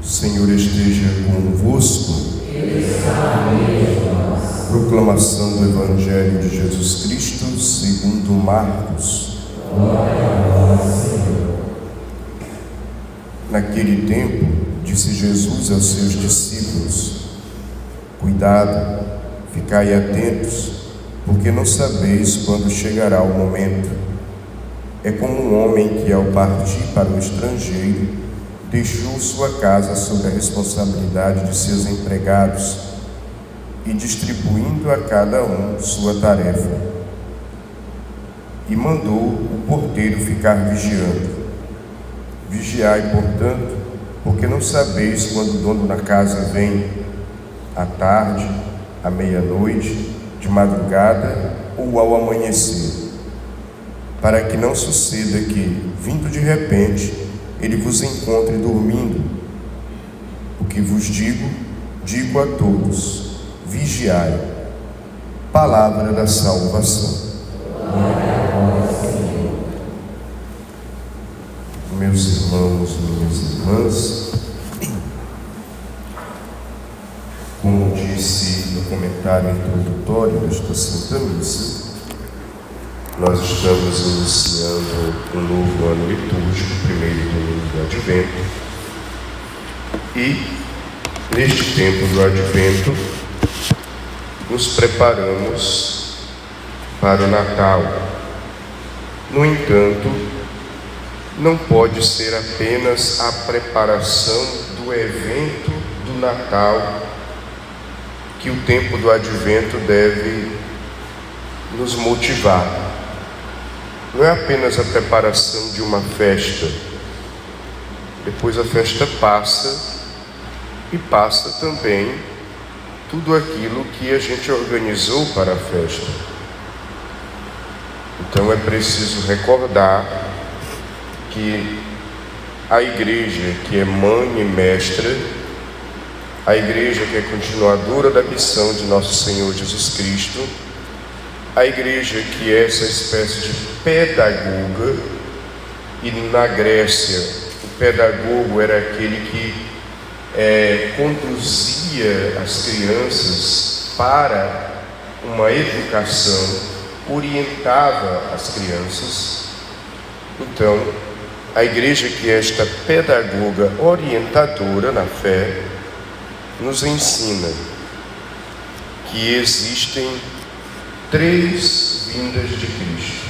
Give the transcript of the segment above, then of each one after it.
Senhor esteja convosco. Proclamação do Evangelho de Jesus Cristo segundo Marcos. Glória a vós, Senhor. Naquele tempo, disse Jesus aos seus discípulos: Cuidado, ficai atentos, porque não sabeis quando chegará o momento. É como um homem que, ao partir para o estrangeiro, deixou sua casa sob a responsabilidade de seus empregados e distribuindo a cada um sua tarefa. E mandou o porteiro ficar vigiando. Vigiai, portanto, porque não sabeis quando o dono da casa vem, à tarde, à meia-noite, de madrugada ou ao amanhecer, para que não suceda que, vindo de repente, ele vos encontre dormindo. O que vos digo, digo a todos: vigiai. Palavra da salvação. Glória a vós, Senhor. Meus irmãos, minhas irmãs, como disse no comentário introdutório desta Santa Missa, nós estamos iniciando um novo ano litúrgico, primeiro domingo do Advento, e neste tempo do Advento nos preparamos para o Natal. No entanto, não pode ser apenas a preparação do evento do Natal que o tempo do Advento deve nos motivar. Não é apenas a preparação de uma festa. Depois a festa passa, e passa também tudo aquilo que a gente organizou para a festa. Então é preciso recordar que a igreja, que é mãe e mestra, a igreja que é continuadora da missão de nosso Senhor Jesus Cristo, a igreja que é essa espécie de pedagoga, e na Grécia o pedagogo era aquele que conduzia as crianças para uma educação, orientava as crianças. Então, a igreja que é esta pedagoga orientadora na fé, nos ensina que existem 3 vindas de Cristo.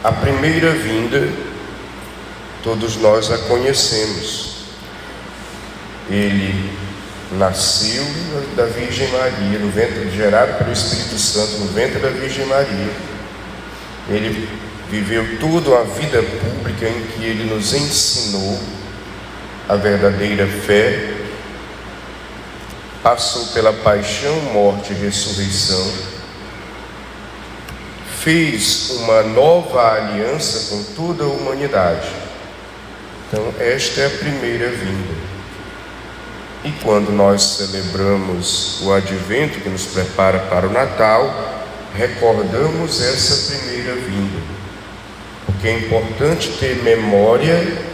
A primeira vinda, todos nós a conhecemos. Ele nasceu da Virgem Maria, no ventre, gerado pelo Espírito Santo, no ventre da Virgem Maria. Ele viveu toda a vida pública em que ele nos ensinou a verdadeira fé, passou pela paixão, morte e ressurreição, fez uma nova aliança com toda a humanidade. Então, esta é a primeira vinda. E quando nós celebramos o Advento, que nos prepara para o Natal, recordamos essa primeira vinda, porque é importante ter memória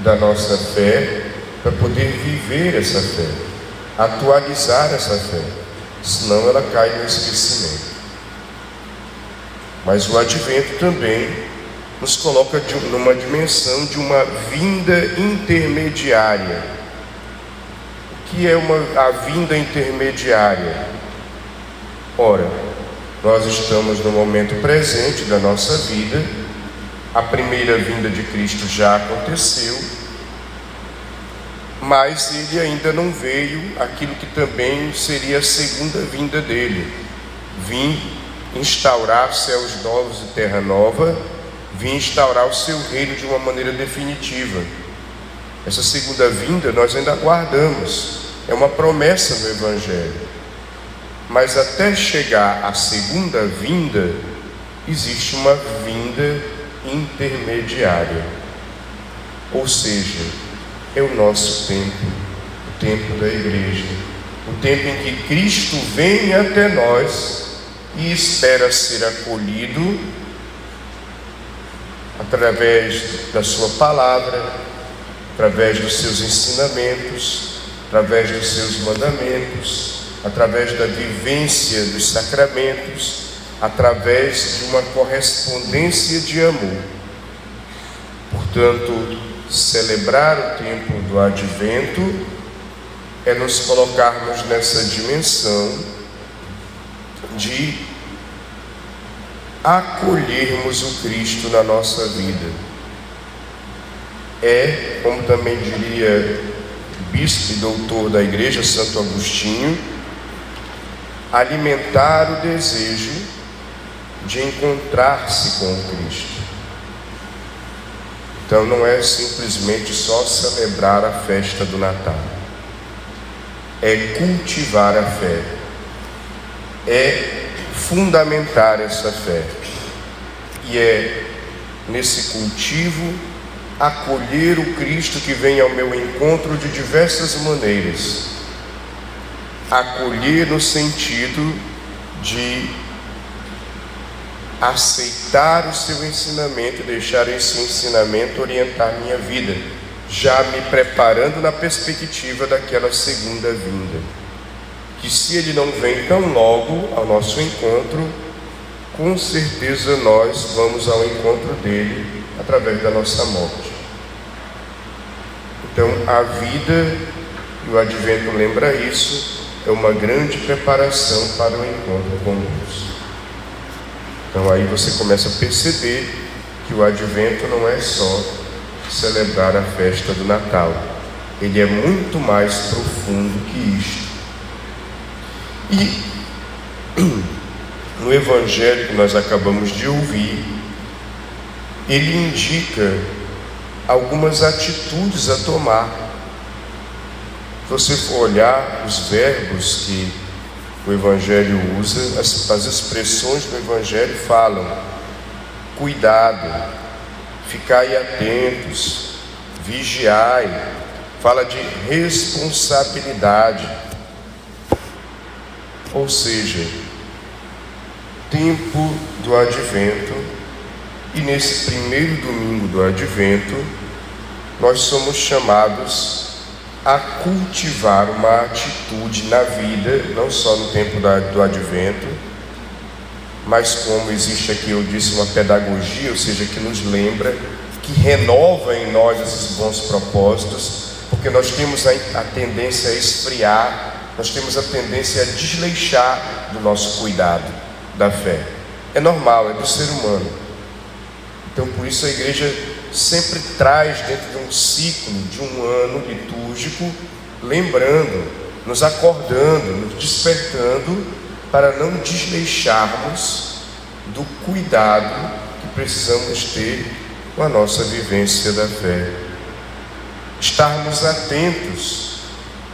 da nossa fé para poder viver essa fé, atualizar essa fé, senão ela cai no esquecimento. Mas o Advento também nos coloca numa dimensão de uma vinda intermediária. O que é a vinda intermediária? Ora, nós estamos no momento presente da nossa vida, a primeira vinda de Cristo já aconteceu, mas ele ainda não veio aquilo que também seria a segunda vinda dele: vir instaurar céus novos e terra nova, vir instaurar o seu reino de uma maneira definitiva. Essa segunda vinda nós ainda aguardamos, é uma promessa no Evangelho. Mas até chegar à segunda vinda, existe uma vinda intermediária. Ou seja, é o nosso tempo, o tempo da igreja, o tempo em que Cristo vem até nós e espera ser acolhido através da sua palavra, através dos seus ensinamentos, através dos seus mandamentos, através da vivência dos sacramentos, através de uma correspondência de amor. Portanto, celebrar o tempo do Advento é nos colocarmos nessa dimensão de acolhermos o Cristo na nossa vida. É, como também diria o bispo e doutor da Igreja, Santo Agostinho, alimentar o desejo de encontrar-se com o Cristo. Então não é simplesmente só celebrar a festa do Natal, é cultivar a fé, é fundamentar essa fé, e é nesse cultivo acolher o Cristo que vem ao meu encontro de diversas maneiras. Acolher no sentido de aceitar o seu ensinamento e deixar esse ensinamento orientar minha vida, já me preparando na perspectiva daquela segunda vinda, que se ele não vem tão logo ao nosso encontro, com certeza nós vamos ao encontro dele através da nossa morte. Então a vida, e o Advento lembra isso, é uma grande preparação para o encontro com Deus. Então aí você começa a perceber que o Advento não é só celebrar a festa do Natal, ele é muito mais profundo que isto. E no Evangelho que nós acabamos de ouvir, ele indica algumas atitudes a tomar. Se você for olhar os verbos que o Evangelho usa, as expressões do Evangelho falam: cuidado, ficai atentos, vigiai, fala de responsabilidade. Ou seja, tempo do Advento, e nesse primeiro domingo do Advento, nós somos chamados a cultivar uma atitude na vida, não só no tempo do Advento, mas como existe aqui, eu disse, uma pedagogia, ou seja, que nos lembra, que renova em nós esses bons propósitos, porque nós temos a tendência a esfriar, nós temos a tendência a desleixar do nosso cuidado da fé. É normal, é do ser humano. Então por isso a igreja sempre traz dentro de um ciclo, de um ano litúrgico, lembrando, nos acordando, nos despertando, para não desleixarmos do cuidado que precisamos ter com a nossa vivência da fé. Estarmos atentos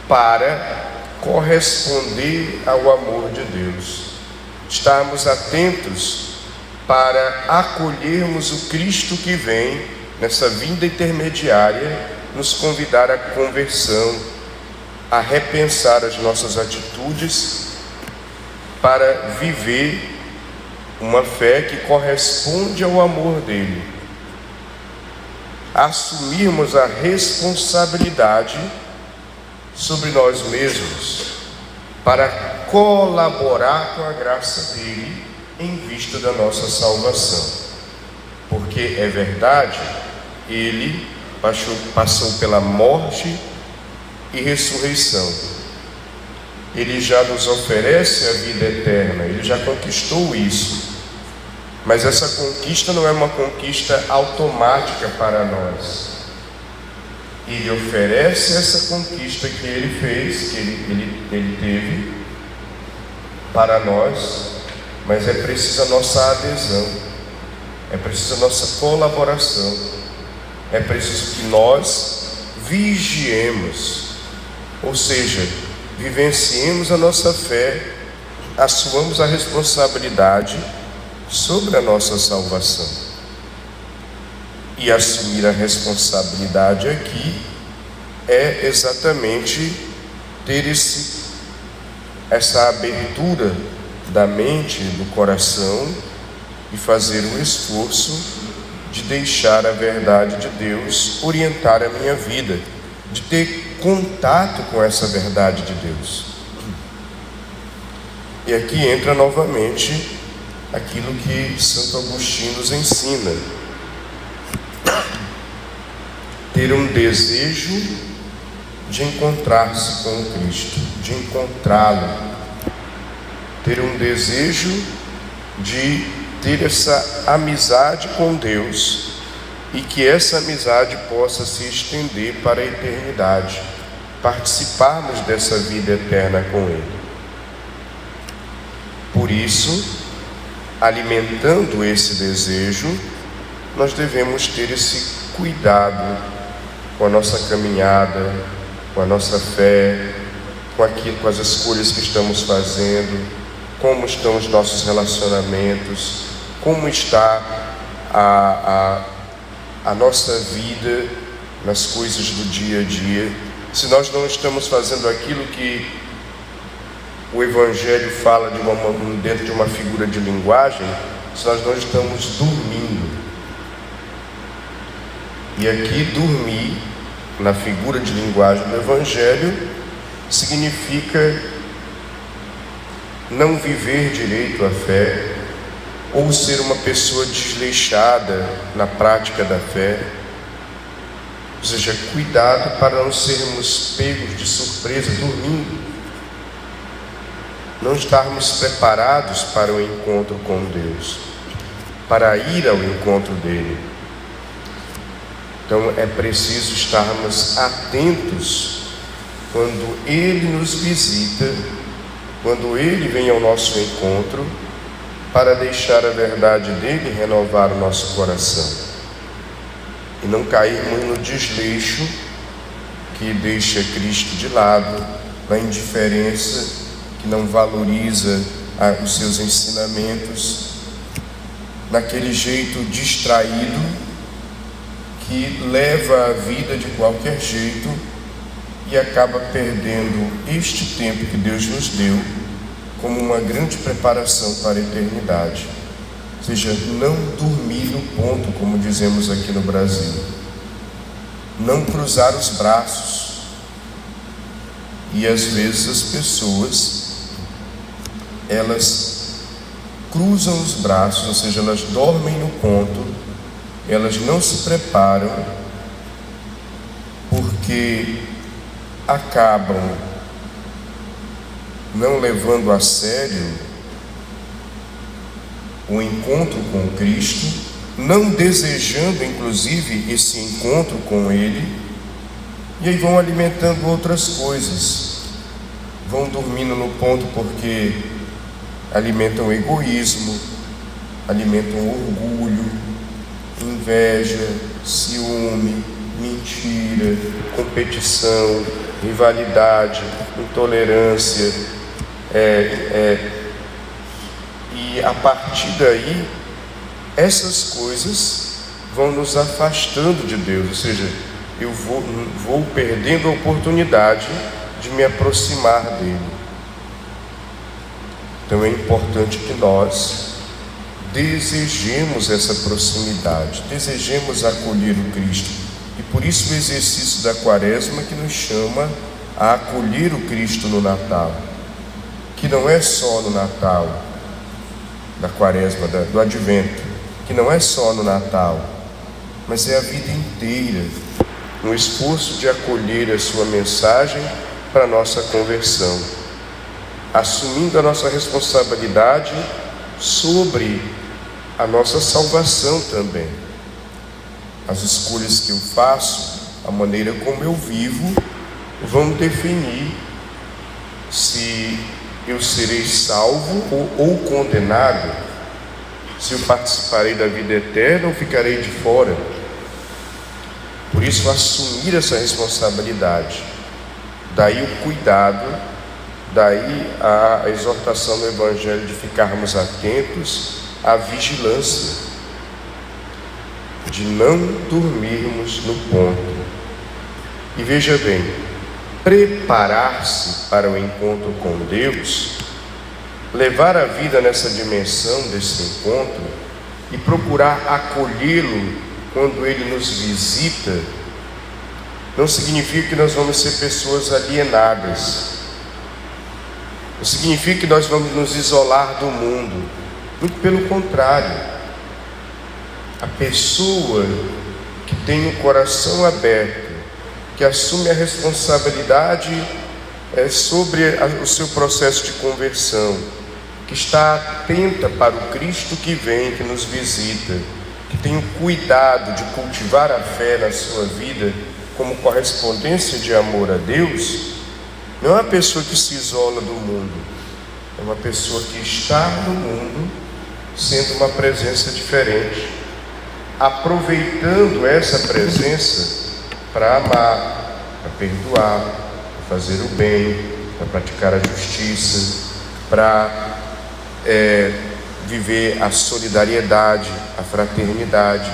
para corresponder ao amor de Deus. Estarmos atentos para acolhermos o Cristo que vem nessa vinda intermediária, nos convidar à conversão, a repensar as nossas atitudes para viver uma fé que corresponde ao amor dele. Assumirmos a responsabilidade sobre nós mesmos para colaborar com a graça dele em vista da nossa salvação. Porque é verdade, ele passou pela morte e ressurreição. Ele já nos oferece a vida eterna, ele já conquistou isso. Mas essa conquista não é uma conquista automática para nós. Ele oferece essa conquista que ele fez, que ele teve para nós, mas é preciso a nossa adesão, é preciso a nossa colaboração, é preciso que nós vigiemos, ou seja, vivenciemos a nossa fé, assumamos a responsabilidade sobre a nossa salvação. E assumir a responsabilidade aqui é exatamente ter essa abertura da mente, do coração, e fazer o esforço de deixar a verdade de Deus orientar a minha vida, de ter contato com essa verdade de Deus. E aqui entra novamente aquilo que Santo Agostinho nos ensina: ter um desejo de encontrar-se com o Cristo, de encontrá-lo, ter um desejo de ter essa amizade com Deus e que essa amizade possa se estender para a eternidade, participarmos dessa vida eterna com Ele. Por isso, alimentando esse desejo, nós devemos ter esse cuidado com a nossa caminhada, com a nossa fé, com as escolhas que estamos fazendo, como estão os nossos relacionamentos, como está a nossa vida nas coisas do dia a dia. Se nós não estamos fazendo aquilo que o Evangelho fala dentro de uma figura de linguagem, se nós não estamos dormindo. E aqui dormir, na figura de linguagem do Evangelho, significa não viver direito a fé, ou ser uma pessoa desleixada na prática da fé. Ou seja, cuidado para não sermos pegos de surpresa dormindo, não estarmos preparados para o encontro com Deus, para ir ao encontro dele. Então é preciso estarmos atentos quando Ele nos visita, quando Ele vem ao nosso encontro, para deixar a verdade dele renovar o nosso coração e não cairmos no desleixo que deixa Cristo de lado, na indiferença, que não valoriza os seus ensinamentos, naquele jeito distraído que leva a vida de qualquer jeito e acaba perdendo este tempo que Deus nos deu como uma grande preparação para a eternidade. Ou seja, não dormir no ponto, como dizemos aqui no Brasil, não cruzar os braços. E às vezes as pessoas, elas cruzam os braços, ou seja, elas dormem no ponto, elas não se preparam, porque acabam não levando a sério o encontro com Cristo, não desejando inclusive esse encontro com Ele, e aí vão alimentando outras coisas, vão dormindo no ponto porque alimentam egoísmo, alimentam orgulho, inveja, ciúme, mentira, competição, rivalidade, intolerância, e a partir daí essas coisas vão nos afastando de Deus, ou seja, eu vou perdendo a oportunidade de me aproximar dele. Então é importante que nós desejemos essa proximidade, desejemos acolher o Cristo. E por isso o exercício da Quaresma que nos chama a acolher o Cristo no Natal, que não é só no Natal, da Quaresma, do Advento, que não é só no Natal, mas é a vida inteira, no esforço de acolher a sua mensagem para a nossa conversão, assumindo a nossa responsabilidade sobre a nossa salvação também. As escolhas que eu faço, a maneira como eu vivo, vão definir se eu serei salvo ou condenado, se eu participarei da vida eterna ou ficarei de fora. Por isso, assumir essa responsabilidade, daí o cuidado, daí a exortação do Evangelho de ficarmos atentos à vigilância, de não dormirmos no ponto. E veja bem, preparar-se para o encontro com Deus, levar a vida nessa dimensão desse encontro e procurar acolhê-lo quando Ele nos visita, não significa que nós vamos ser pessoas alienadas. Não significa que nós vamos nos isolar do mundo. Muito pelo contrário. A pessoa que tem o coração aberto, que assume a responsabilidade sobre o seu processo de conversão, que está atenta para o Cristo que vem, que nos visita, que tem o cuidado de cultivar a fé na sua vida como correspondência de amor a Deus, não é uma pessoa que se isola do mundo, é uma pessoa que está no mundo sendo uma presença diferente, aproveitando essa presença para amar, para perdoar, para fazer o bem, para praticar a justiça, para viver a solidariedade, a fraternidade.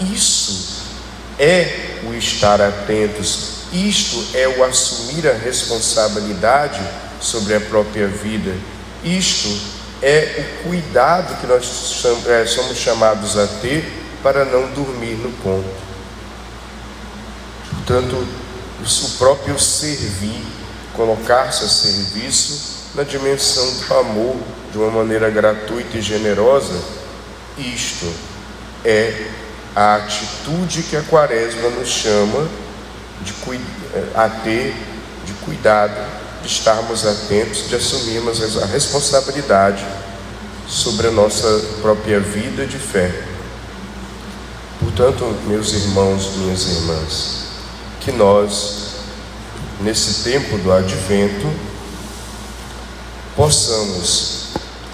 Isso é o estar atentos, isto é o assumir a responsabilidade sobre a própria vida, isto é o cuidado que nós somos chamados a ter para não dormir no ponto. Portanto, o próprio servir, colocar-se a serviço na dimensão do amor, de uma maneira gratuita e generosa, isto é a atitude que a Quaresma nos chama a ter, de cuidado, de estarmos atentos, de assumirmos a responsabilidade sobre a nossa própria vida de fé. Portanto, meus irmãos, minhas irmãs, que nós, nesse tempo do Advento, possamos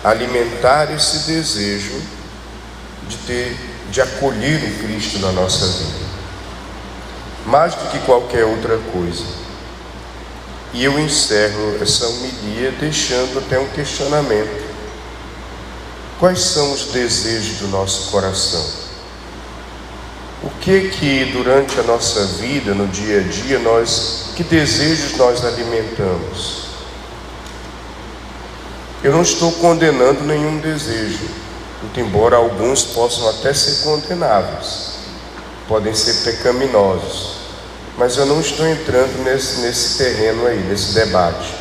alimentar esse desejo de acolher o Cristo na nossa vida, mais do que qualquer outra coisa. E eu encerro essa homilia deixando até um questionamento: quais são os desejos do nosso coração? O que durante a nossa vida, no dia a dia, que desejos nós alimentamos? Eu não estou condenando nenhum desejo, muito embora alguns possam até ser condenáveis, podem ser pecaminosos, mas eu não estou entrando nesse terreno aí, nesse debate.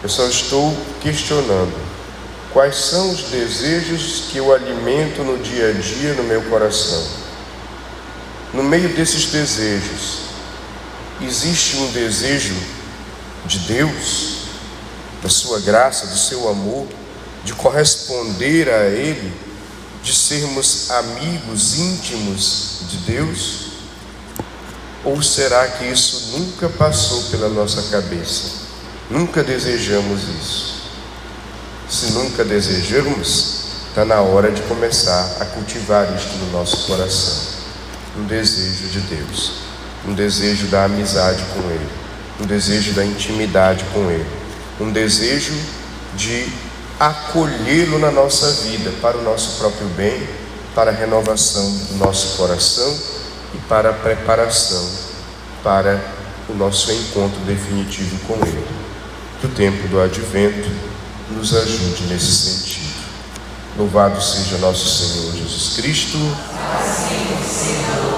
Eu só estou questionando quais são os desejos que eu alimento no dia a dia no meu coração. No meio desses desejos, existe um desejo de Deus, da sua graça, do seu amor, de corresponder a Ele, de sermos amigos íntimos de Deus? Ou será que isso nunca passou pela nossa cabeça? Nunca desejamos isso? Se nunca desejamos, está na hora de começar a cultivar isto no nosso coração. Um desejo de Deus, um desejo da amizade com Ele, um desejo da intimidade com Ele, um desejo de acolhê-lo na nossa vida, para o nosso próprio bem, para a renovação do nosso coração e para a preparação para o nosso encontro definitivo com Ele. Que o tempo do Advento nos ajude nesse sentido. Louvado seja nosso Senhor Jesus Cristo. Assim seja.